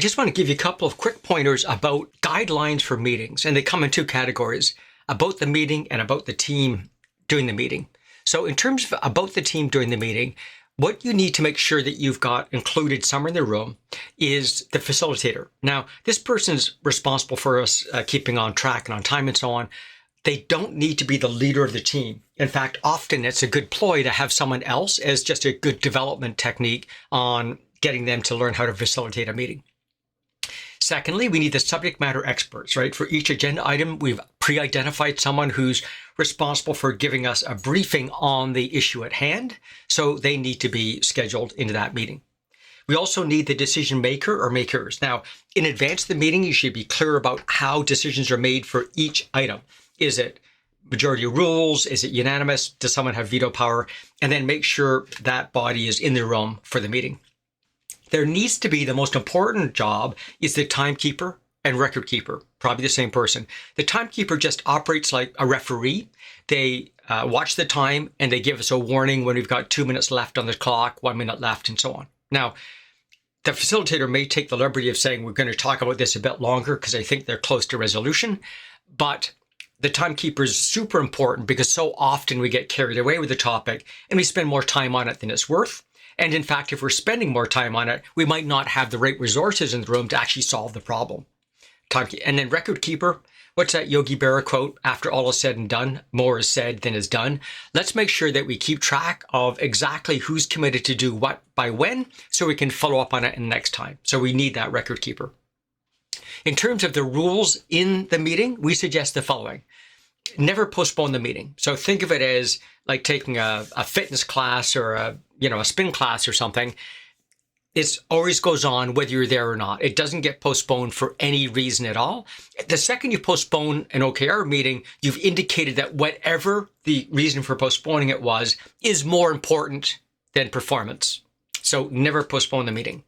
just want to give you a couple of quick pointers about guidelines for meetings, and they come in two categories: about the meeting and about the team doing the meeting. So in terms of about the team doing the meeting, what you need to make sure that you've got included somewhere in the room is the facilitator. Now, this person's responsible for us keeping on track and on time and so on. They don't need to be the leader of the team. In fact, often it's a good ploy to have someone else as just a good development technique on getting them to learn how to facilitate a meeting. Secondly, we need the subject matter experts, right? For each agenda item, we've pre-identified someone who's responsible for giving us a briefing on the issue at hand. So they need to be scheduled into that meeting. We also need the decision maker or makers. Now, in advance of the meeting, you should be clear about how decisions are made for each item. Is it majority rules? Is it unanimous? Does someone have veto power? And then make sure that body is in the room for the meeting. There needs to be, the most important job is the timekeeper and record keeper, probably the same person. The timekeeper just operates like a referee. They watch the time and they give us a warning when we've got 2 minutes left on the clock, 1 minute left, and so on. Now, the facilitator may take the liberty of saying, we're going to talk about this a bit longer because I think they're close to resolution, but the timekeeper is super important because so often we get carried away with the topic and we spend more time on it than it's worth. And in fact, if we're spending more time on it, we might not have the right resources in the room to actually solve the problem. And then record keeper, what's that Yogi Berra quote? After all is said and done, more is said than is done. Let's make sure that we keep track of exactly who's committed to do what by when, so we can follow up on it in the next time. So we need that record keeper. In terms of the rules in the meeting, we suggest the following. Never postpone the meeting. So think of it as like taking a fitness class or a spin class or something. It always goes on whether you're there or not. It doesn't get postponed for any reason at all. The second you postpone an OKR meeting, you've indicated that whatever the reason for postponing it was is more important than performance. So never postpone the meeting.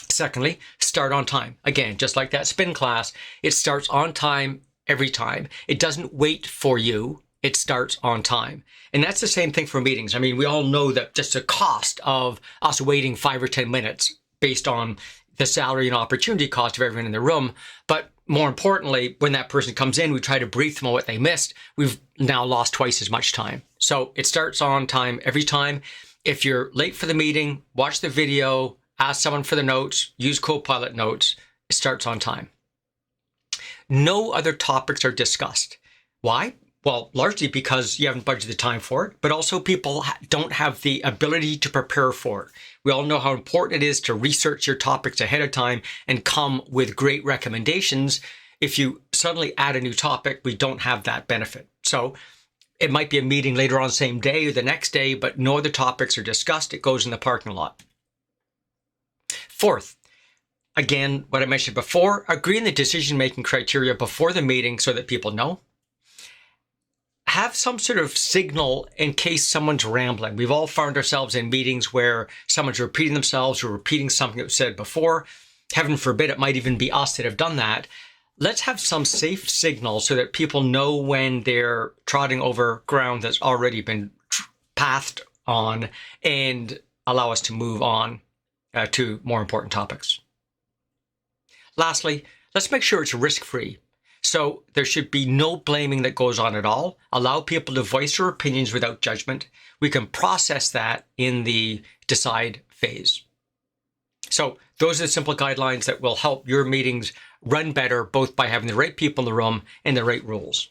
Secondly, start on time. Again, just like that spin class, it starts on time every time. It doesn't wait for you. It starts on time. And that's the same thing for meetings. I mean, we all know that just the cost of us waiting 5 or 10 minutes based on the salary and opportunity cost of everyone in the room. But more importantly, when that person comes in, we try to brief them on what they missed. We've now lost twice as much time. So it starts on time every time. If you're late for the meeting, watch the video, ask someone for the notes, use Copilot notes. It starts on time. No other topics are discussed. Why? Well, largely because you haven't budgeted the time for it, but also people don't have the ability to prepare for it. We all know how important it is to research your topics ahead of time and come with great recommendations. If you suddenly add a new topic, we don't have that benefit. So it might be a meeting later on the same day or the next day, but no other topics are discussed. It goes in the parking lot. Fourth, again, what I mentioned before, agree on the decision-making criteria before the meeting so that people know. Have some sort of signal in case someone's rambling. We've all found ourselves in meetings where someone's repeating themselves or repeating something that was said before. Heaven forbid, it might even be us that have done that. Let's have some safe signal so that people know when they're trotting over ground that's already been pathed on and allow us to move on to more important topics. Lastly, let's make sure it's risk-free. So there should be no blaming that goes on at all. Allow people to voice their opinions without judgment. We can process that in the decide phase. So those are the simple guidelines that will help your meetings run better, both by having the right people in the room and the right rules.